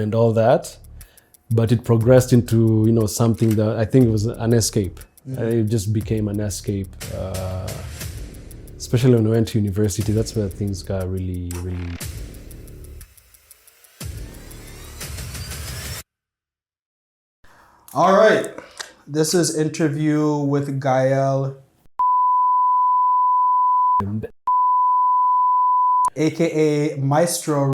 and all that, but it progressed into, something that I think it was an escape. It just became an escape, especially when I went to university. That's where things got really, really... All right, this is interview with Gael, aka Maestro.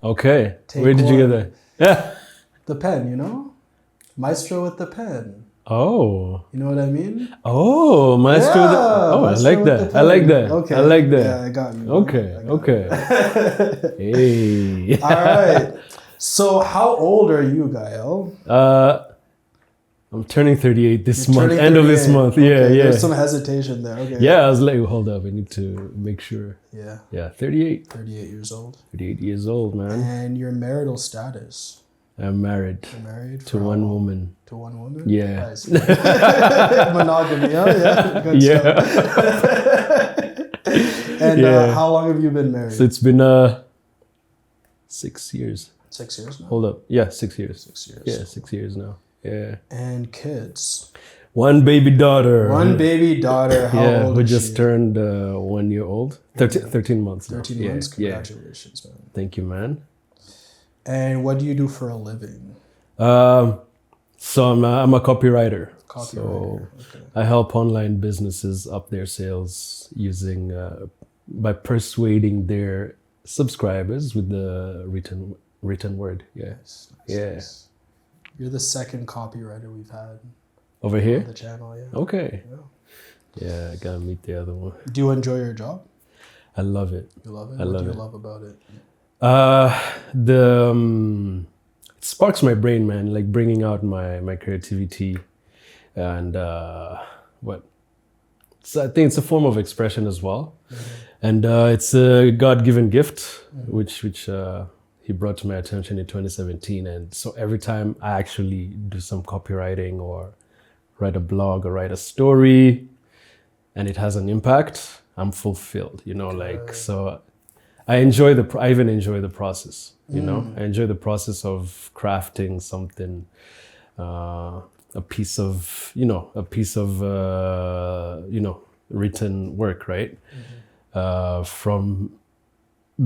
Okay, Take where did you one. get that? The pen, Maestro with the pen. Oh. You know what I mean? Oh, Maestro. Yeah, I Maestro like with that. the I like pen. that. Okay. I like that. Yeah, I got you. Okay. Hey. All right. So how old are you, Gael? I'm turning 38 this month. Turning End of this 38. month. Okay, Yeah. There's some hesitation there. Okay. Yeah, I was like, hold up. I need to make sure. Yeah. Yeah, 38. 38 years old. 38 years old, man. And your marital status? I'm married. You're married to one woman. To one woman? Yeah. Nice. Monogamy, huh? Yeah. Good stuff. And how long have you been married? So it's been 6 years. 6 years now? Hold up. Yeah, 6 years. 6 years. Yeah, 6 years now. Yeah. And kids? One baby daughter. One baby daughter. How old who is just she? turned 1 year old. 13 months. 13 now. months? Yeah. Congratulations, man. Thank you, man. And what do you do for a living? So I'm a copywriter. Copywriter. So Okay. I help online businesses up their sales using by persuading their subscribers with the written word. Yeah. Nice. Yeah. You're the second copywriter we've had Over here? on the channel, yeah. Okay. Yeah. Yeah, I gotta meet the other one. Do you enjoy your job? I love it. You love it? I What love do you it. love about it? It sparks my brain, man, like bringing out my creativity and so I think it's a form of expression as well. And it's a God-given gift, which he brought to my attention in 2017. And so every time I actually do some copywriting or write a blog or write a story and it has an impact, I'm fulfilled, so I even enjoy the process, I enjoy the process of crafting something, a piece of written work, right? From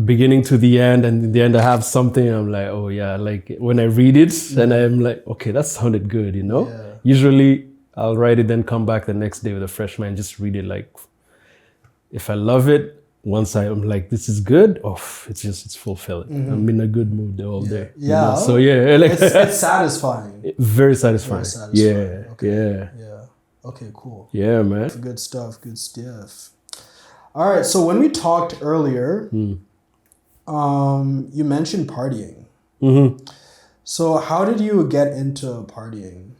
beginning to the end, and in the end I have something I'm like, oh yeah, like when I read it and I'm like, okay, that sounded good, Yeah. Usually I'll write it, then come back the next day with a fresh mind, just read it. Like if I love it, once I'm like, this is good, it's fulfilling. I'm in a good mood the whole day. Yeah. So yeah, like It's satisfying. very satisfying. Very satisfying. Yeah. Okay. Yeah. Yeah. Okay, cool. Yeah, man. Good stuff. Good stuff. All right. So when we talked earlier, you mentioned partying. So how did you get into partying?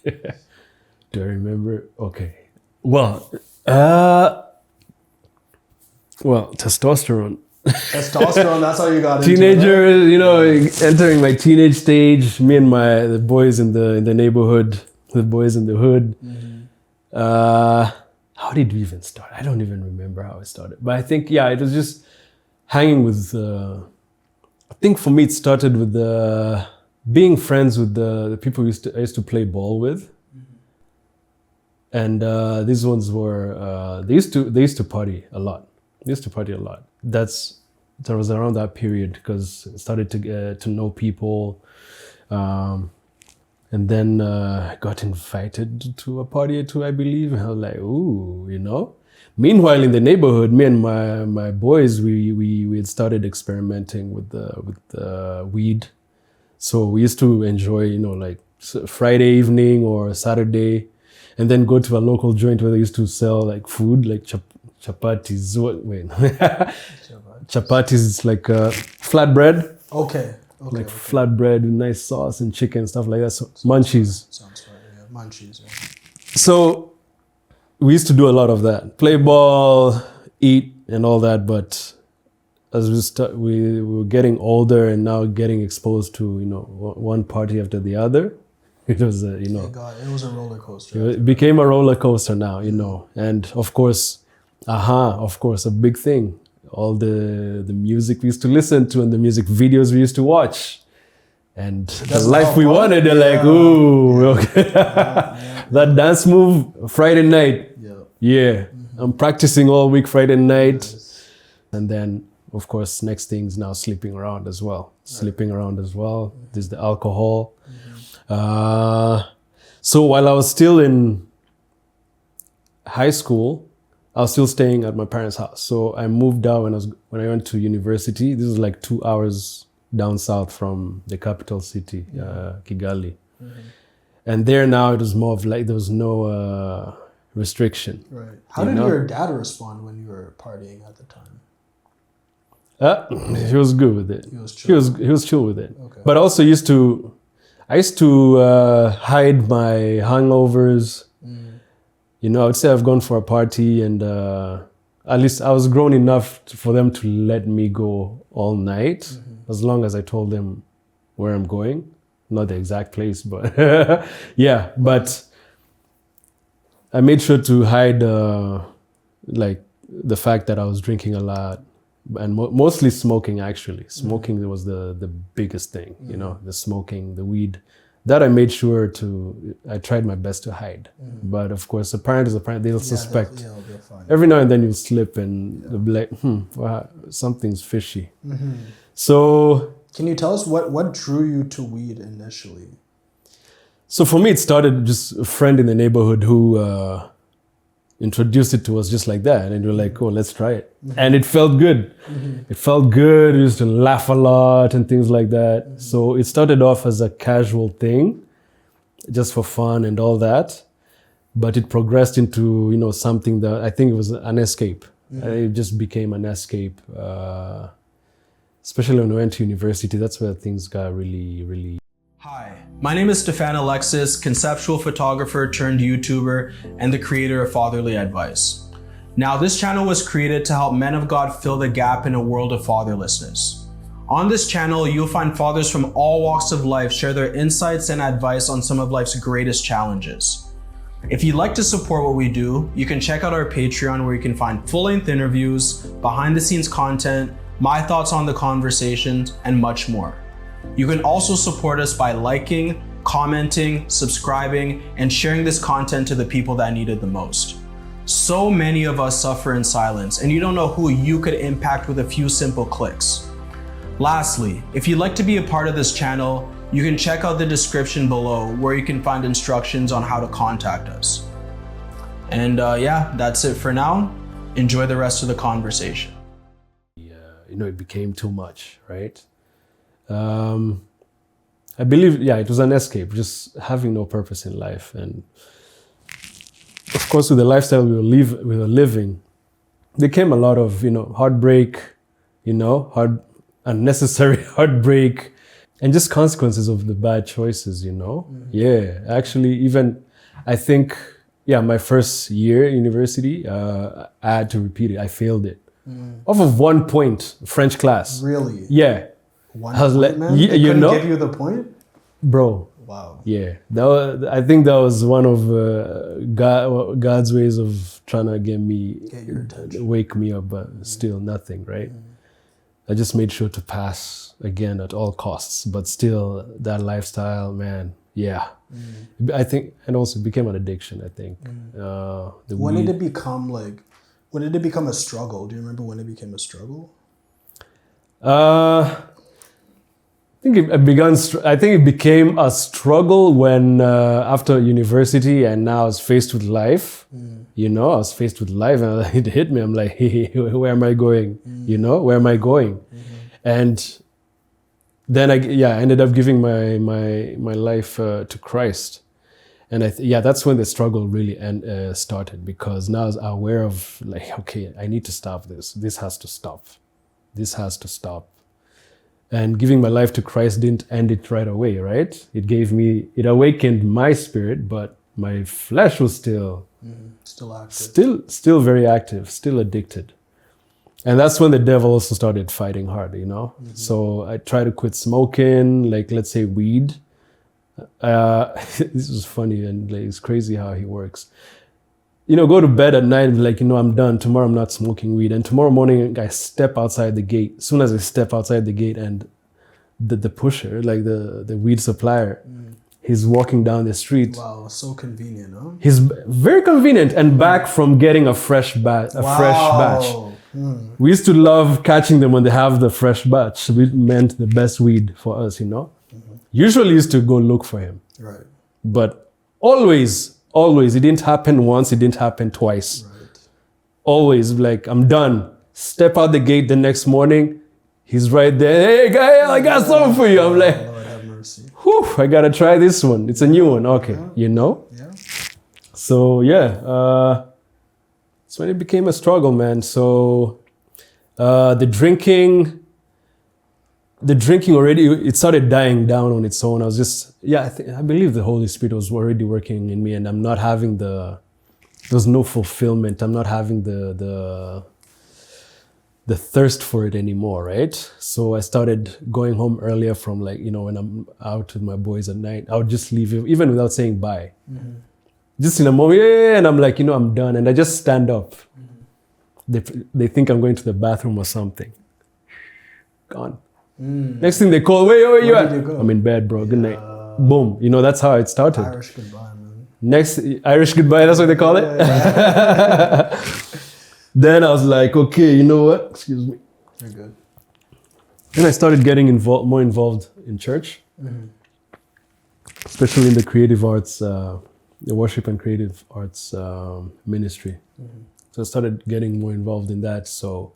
Do I remember? Okay. Well, testosterone. Testosterone, that's how you got into it. Teenager, entering my teenage stage, me and the boys in the neighborhood, the boys in the hood. How did we even start? I don't even remember how it started. But I think, it was just hanging with, I think for me it started with being friends with the people I used to play ball with. And these ones were, they used to party a lot. That was around that period because I started to get to know people. And then I got invited to a party too, I believe. And I was like, ooh, Meanwhile, in the neighborhood, me and my boys, we had started experimenting with the weed. So we used to enjoy, like Friday evening or Saturday, and then go to a local joint where they used to sell like food, like chapatis. Chapatis is like flatbread. Okay. Flatbread with nice sauce and chicken, stuff like that. So munchies. Sounds right. Yeah. Munchies. Yeah. So we used to do a lot of that. Play ball, eat, and all that. But as we were getting older and now getting exposed to, one party after the other, it was, It was a roller coaster. it became a roller coaster now, And of course, a big thing. All the music we used to listen to and the music videos we used to watch. And the That's life how we fun. wanted, they're like, Yeah. ooh, okay. That dance move, Friday night. Yeah. Yeah. I'm practicing all week Friday night. Nice. And then, of course, next thing's now sleeping around as well. Sleeping around as well. There's the alcohol. So while I was still in high school, I was still staying at my parents' house. So I moved out when I went to university. This was like 2 hours down south from the capital city, Kigali. And there now it was more of like there was no restriction. Right. How did your dad respond when you were partying at the time? He was good with it. He was chill. He was chill with it. Okay. But also I used to hide my hangovers. You know, I would say I've gone for a party and at least I was grown enough for them to let me go all night as long as I told them where I'm going. Not the exact place, but yeah. But I made sure to hide like the fact that I was drinking a lot and mostly smoking, actually. Smoking was the biggest thing, you know, the smoking, the weed. That I made sure I tried my best to hide. But of course, a parent is a parent, they'll suspect. They'll find Every now and then you'll slip and they'll be like, wow, something's fishy. So, can you tell us what drew you to weed initially? so for me, it started just a friend in the neighborhood who introduced it to us just like that. And we were like, oh, let's try it. And it felt good. It felt good. We used to laugh a lot and things like that. So it started off as a casual thing, just for fun and all that. But it progressed into, you know, something that I think it was an escape. It just became an escape. Especially when I went to university, that's where things got really, really. Hi, my name is Stefan Alexis, conceptual photographer turned YouTuber and the creator of Fatherly Advice. Now, this channel was created to help men of God fill the gap in a world of fatherlessness. On this channel, you'll find fathers from all walks of life share their insights and advice on some of life's greatest challenges. If you'd like to support what we do, you can check out our Patreon where you can find full-length interviews, behind-the-scenes content, my thoughts on the conversations, and much more. You can also support us by liking, commenting, subscribing, and sharing this content to the people that need it the most. So many of us suffer in silence, and you don't know who you could impact with a few simple clicks. Lastly, if you'd like to be a part of this channel, you can check out the description below where you can find instructions on how to contact us. And yeah, that's it for now. Enjoy the rest of the conversation. You know, it became too much, right? I believe, yeah, it was an escape, just having no purpose in life. And of course, with the lifestyle we were living, there came a lot of, you know, heartbreak, you know, unnecessary heartbreak, and just consequences of the bad choices, you know? Yeah, actually, even, I think, yeah, my first year at university, I had to repeat it. I failed it. Off of 1 point, French class. Really? Yeah. One I was point, like, man? you They couldn't know? give you the point? Bro. Wow. Yeah. I think that was one of God's ways of trying to get your attention. wake me up, but still nothing, right? I just made sure to pass again at all costs, but still that lifestyle, man, yeah. I think, and also it became an addiction, I think. When did it become a struggle? Do you remember when it became a struggle? I think it became a struggle when after university, and now I was faced with life. You know, I was faced with life, and it hit me. I'm like, hey, where am I going? You know, where am I going? And then I ended up giving my life to Christ, and that's when the struggle really started, because now I was aware of like, okay, I need to stop this. This has to stop. This has to stop. And giving my life to Christ didn't end it right away, right? It awakened my spirit, but my flesh was still active. Still very active, still addicted. And that's when the devil also started fighting hard, you know? So I tried to quit smoking, like let's say weed. This was funny, and like, it's crazy how he works. You know, go to bed at night and be like, you know, I'm done. Tomorrow I'm not smoking weed. And tomorrow morning I step outside the gate. As soon as I step outside the gate and the pusher, like the weed supplier. He's walking down the street. Wow, so convenient, huh? He's very convenient and back from getting a fresh batch. We used to love catching them when they have the fresh batch. It meant the best weed for us, you know. Usually used to go look for him. Right. But always, it didn't happen once, it didn't happen twice. Right. Always like, I'm done. Step out the gate the next morning, he's right there. Hey, Gael, I got something for you. I'm like, Lord have mercy. whew, I gotta try this one. It's a new one. Okay, you know? Yeah. So yeah, that's when it became a struggle, man. So the drinking already, it started dying down on its own. I was just, I believe the Holy Spirit was already working in me, and I'm not having there was no fulfillment. I'm not having the thirst for it anymore, right? So I started going home earlier from, like, you know, when I'm out with my boys at night, I would just leave even without saying bye. Just in a moment, and I'm like, you know, I'm done. And I just stand up. They think I'm going to the bathroom or something. Gone. Next thing they call, where you at? did you go? I'm in bed, bro. Good night. Boom. You know, that's how it started. Irish goodbye, man. Next, Irish goodbye, that's what they call it? Then I was like, okay, you know what? Excuse me. You're good. Then I started getting more involved in church, especially in the creative arts, the worship and creative arts ministry. So I started getting more involved in that. So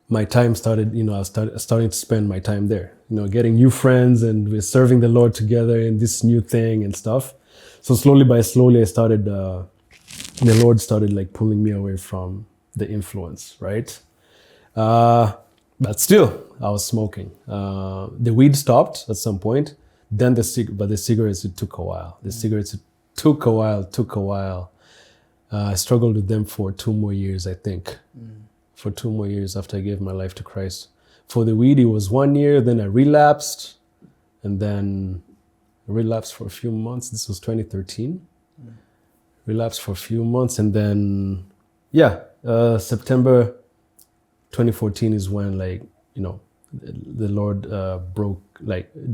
my time started, you know, I was starting to spend my time there, you know, getting new friends, and we're serving the Lord together in this new thing and stuff. So slowly I started, the Lord started like pulling me away from the influence, right? But still, I was smoking. The weed stopped at some point. Then the cigarettes, it took a while. The cigarettes, it took a while. I struggled with them for 2 more years, I think. For 2 more years after I gave my life to Christ. For the weed, it was 1 year. Then I relapsed, and then relapsed for a few months. This was 2013. Relapsed for a few months, and then September 2014 is when, like, you know, the Lord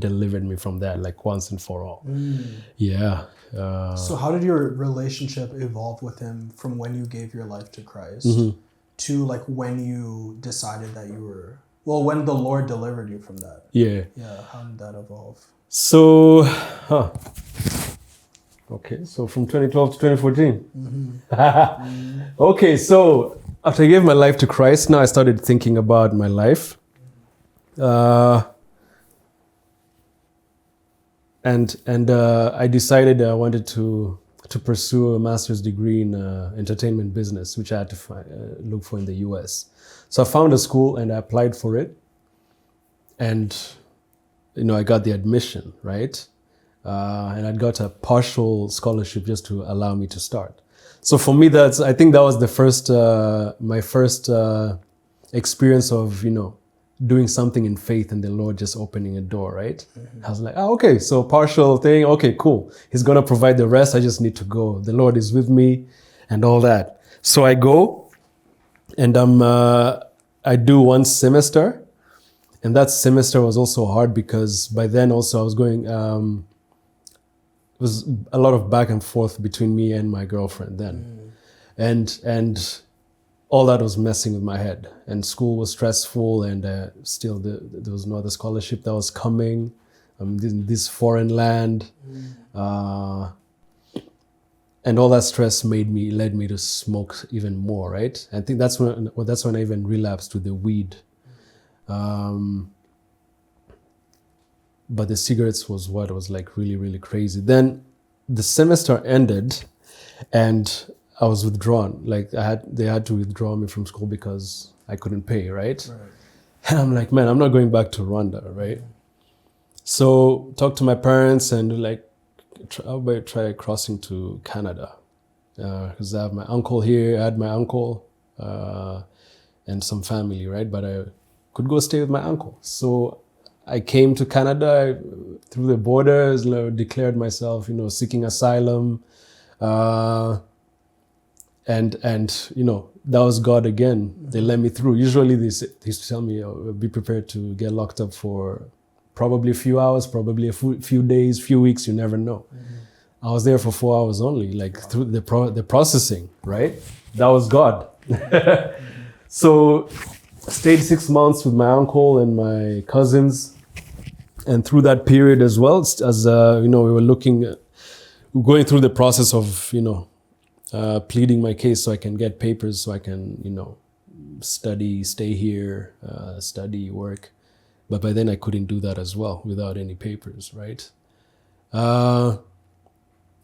delivered me from that, like, once and for all. Yeah. So how did your relationship evolve with him from when you gave your life to Christ to, like, when you decided that you were, when the Lord delivered you from that? Yeah. Yeah. How did that evolve? So, okay, so from 2012 to 2014. Okay, so after I gave my life to Christ, now I started thinking about my life. And I decided I wanted to pursue a master's degree in entertainment business, which I had to look for in the US. So I found a school and I applied for it. And, you know, I got the admission, right? And I got a partial scholarship just to allow me to start. So for me, I think that was my first experience of, you know, doing something in faith and the Lord just opening a door, right? I was like, okay, so partial thing, okay, cool. He's gonna provide the rest, I just need to go. The Lord is with me and all that. So I go and I do 1 semester. And that semester was also hard because by then also I was going, it was a lot of back and forth between me and my girlfriend then. And all that was messing with my head, and school was stressful, and still there was no other scholarship that was coming in this foreign land. And all that stress led me to smoke even more, right? I think that's when I even relapsed with the weed. But the cigarettes was what was like really, really crazy. Then the semester ended and I was withdrawn. Like they had to withdraw me from school because I couldn't pay, right? And I'm like, man, I'm not going back to Rwanda, right? So talked to my parents and like, how about I try crossing to Canada? Because I have my uncle here. I had my uncle and some family, right? But I could go stay with my uncle. So I came to Canada through the borders, declared myself, you know, seeking asylum. and you know, that was God again. They let me through. Usually they used to tell me, oh, be prepared to get locked up for probably a few hours, probably a few days, few weeks, you never know. I was there for 4 hours only, like through the processing, right? That was God. So I stayed 6 months with my uncle and my cousins. And through that period as well, as you know, we were going through the process of, you know, pleading my case so I can get papers, so I can, you know, study, stay here, study, work. But by then I couldn't do that as well without any papers, right?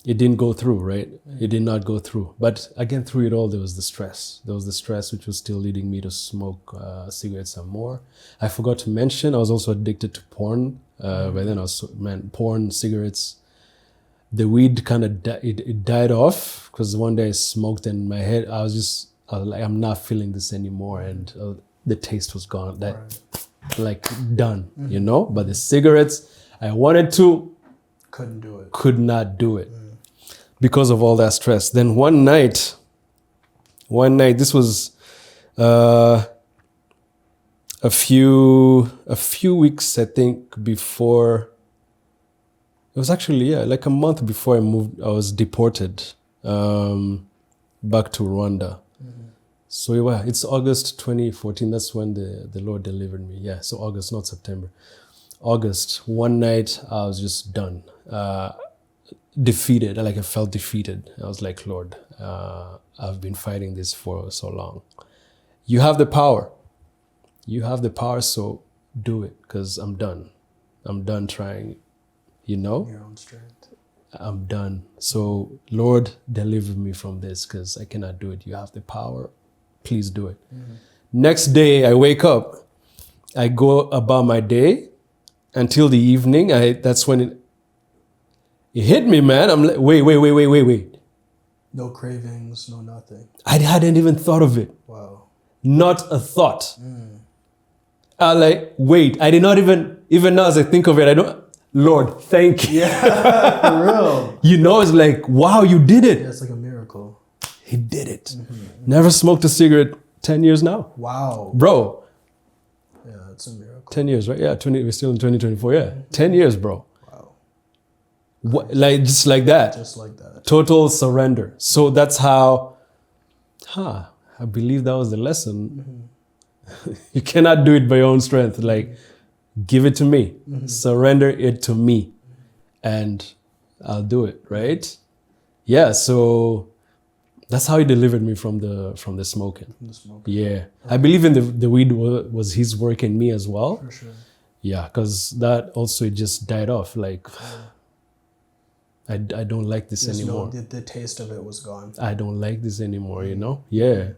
It didn't go through, right? It did not go through. But again, through it all, there was the stress. There was the stress which was still leading me to smoke cigarettes some more. I forgot to mention, I was also addicted to porn. By then I was, porn, cigarettes. The weed kind of it died off because one day I smoked and in my head, I was like, I'm not feeling this anymore. And the taste was gone. Like done, you know? But the cigarettes, I wanted to. Couldn't do it. Could not do it. Because of all that stress. Then one night, this was a few weeks, I think, before. It was actually, like a month before I was deported back to Rwanda. So it's August 2014. That's when the Lord delivered me. Yeah, so August, not September. August, one night, I was just done. Defeated, like I felt defeated. I was like, Lord, I've been fighting this for so long. You have the power. You have the power, so do it, because I'm done. I'm done trying, you know? Your own strength. I'm done. So, Lord, deliver me from this, because I cannot do it. You have the power. Please do it. Next day, I wake up. I go about my day until the evening. That's when it hit me, man. I'm like, wait. No cravings, no nothing. I hadn't even thought of it. Wow. Not a thought. I like, wait, I did not even now as I think of it, Lord, thank you. Yeah, for real. You know, it's like, wow, you did it. Yeah, it's like a miracle. He did it. Never smoked a cigarette 10 years now. Wow. Bro. Yeah, it's a miracle. 10 years, right? Yeah, we're still in 2024. Yeah, 10 years, bro. What, like just like that. Just like that. Total surrender. So that's how, I believe that was the lesson. You cannot do it by your own strength. Like, give it to me. Surrender it to me. And I'll do it, right? Yeah, so that's how he delivered me from the smoking. Yeah. I believe in the weed was his work in me as well. For sure. Yeah, because that also it just died off. Like, I don't like this anymore. The taste of it was gone. I don't like this anymore, you know? Yeah.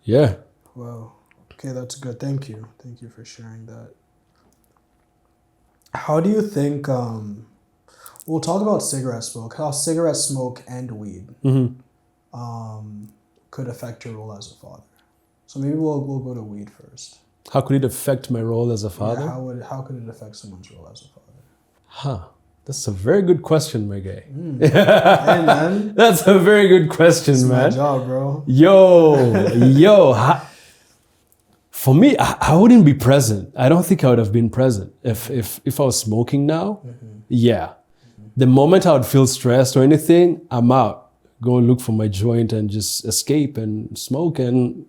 Yeah. Wow. Okay, that's good. Thank you. Thank you for sharing that. How do you think, we'll talk about cigarette smoke, how cigarette smoke and weed could affect your role as a father. So maybe we'll go to weed first. How could it affect my role as a father? Yeah, how could it affect someone's role as a father? That's a very good question, my guy. Hey, man. That's a very good question, man. It's my job, bro. Yo. For me, I wouldn't be present. I don't think I would have been present if I was smoking now. Yeah. The moment I would feel stressed or anything, I'm out. Go look for my joint and just escape and smoke and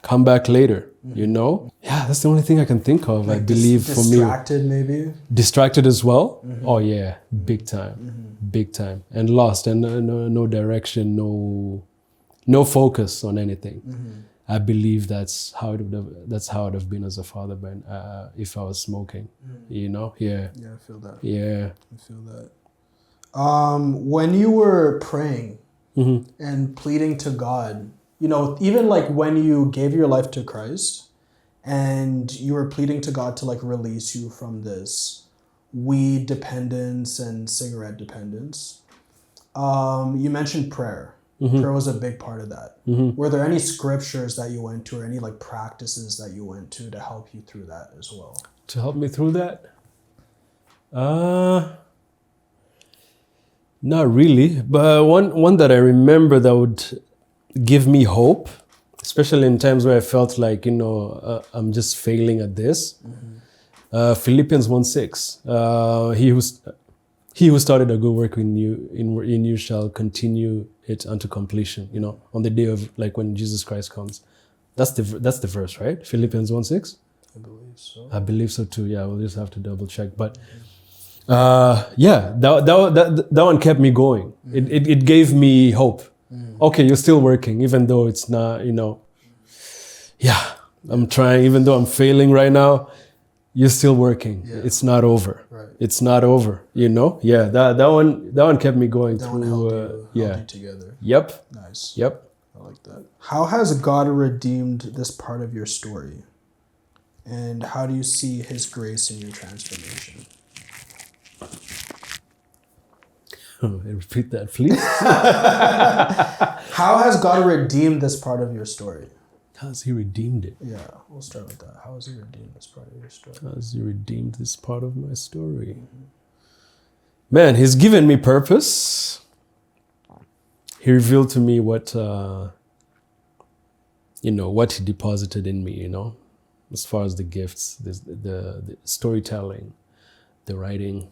come back later, you know? Yeah, that's the only thing I can think of, like I believe, for me. Distracted, maybe? Distracted as well? Oh, yeah. Big time. Big time. And lost and no direction, no focus on anything. I believe that's how it would have been as a father, if I was smoking, you know? Yeah. Yeah, I feel that. Yeah. I feel that. When you were praying and pleading to God, you know, even like when you gave your life to Christ and you were pleading to God to like release you from this weed dependence and cigarette dependence, you mentioned prayer. Prayer was a big part of that. Were there any scriptures that you went to or any like practices that you went to help you through that as well? To help me through that? Not really, but one that I remember that would give me hope, especially in times where I felt like, I'm just failing at this. Philippians 1:6. He who started a good work in you shall continue it unto completion, on the day of, like, when Jesus Christ comes. That's the verse, right? Philippians 1:6? I believe so. I believe so too. Yeah, we'll just have to double check. But that one kept me going. It gave me hope. Okay, you're still working, even though it's not, yeah, I'm trying, even though I'm failing right now, you're still working. Yeah. It's not over. Right. It's not over, Yeah, that one kept me going that through. One held you together. Yep. Nice. Yep. I like that. How has God redeemed this part of your story? And how do you see his grace in your transformation? Repeat that, please. How has God redeemed this part of your story? How has he redeemed it? Yeah, we'll start with that. How has he redeemed this part of your story? How has he redeemed this part of my story? Man, he's given me purpose. He revealed to me what he deposited in me, as far as the gifts, the storytelling, the writing,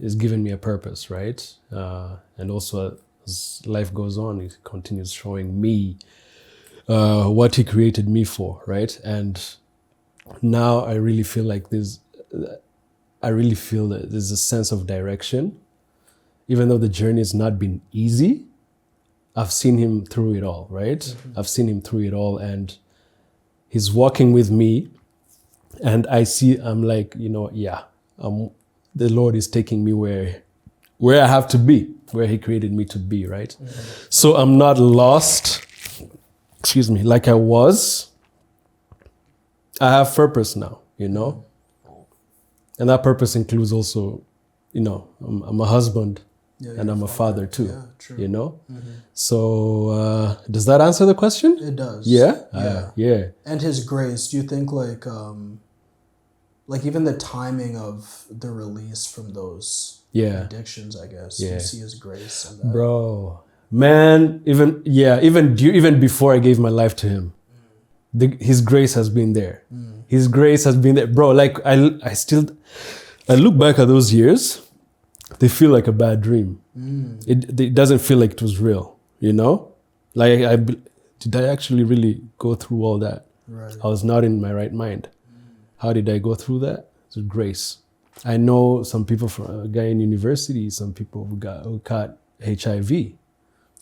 is giving me a purpose, right? And also as life goes on, he continues showing me what he created me for, right? And now I really feel like that there's a sense of direction. Even though the journey has not been easy, I've seen him through it all, right? Mm-hmm. I've seen him through it all, and he's walking with me, and I'm like, the Lord is taking me where I have to be, where he created me to be, right? Mm-hmm. So I'm not lost, like I was. I have purpose now, And that purpose includes also, I'm a husband, and I'm a father too, true. Mm-hmm. So does that answer the question? It does. Yeah? Yeah. And his grace, do you think like even the timing of the release from those addictions, I guess, you see his grace in that? Bro, man, even before I gave my life to him, his grace has been there. His grace has been there. Bro, like I look back at those years, they feel like a bad dream. It doesn't feel like it was real, Like did I actually really go through all that? Right. I was not in my right mind. How did I go through that? Through grace. I know some people from a guy in university, some people who got HIV.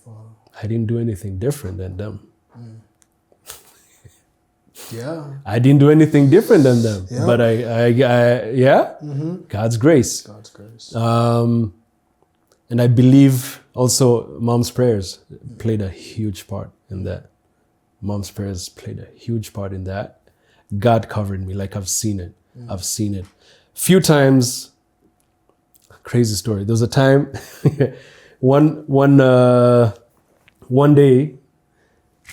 Wow. I didn't do anything different than them. Yeah. I didn't do anything different than them. Yeah. But God's grace. God's grace. And I believe also mom's prayers played a huge part in that. Mom's prayers played a huge part in that. God covered me, like I've seen it. I've seen it. Few times, crazy story. There was a time, one day,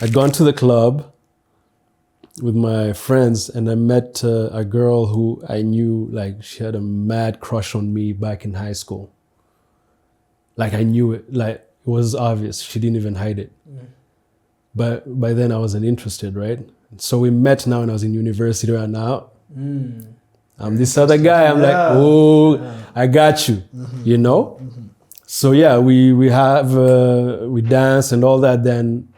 I'd gone to the club with my friends, and I met a girl who I knew, like, she had a mad crush on me back in high school. Like, I knew it, like, it was obvious. She didn't even hide it. But by then I wasn't interested, right? So we met now when I was in university right now. I'm this other guy. I'm like, I got you, So we dance and all that. Then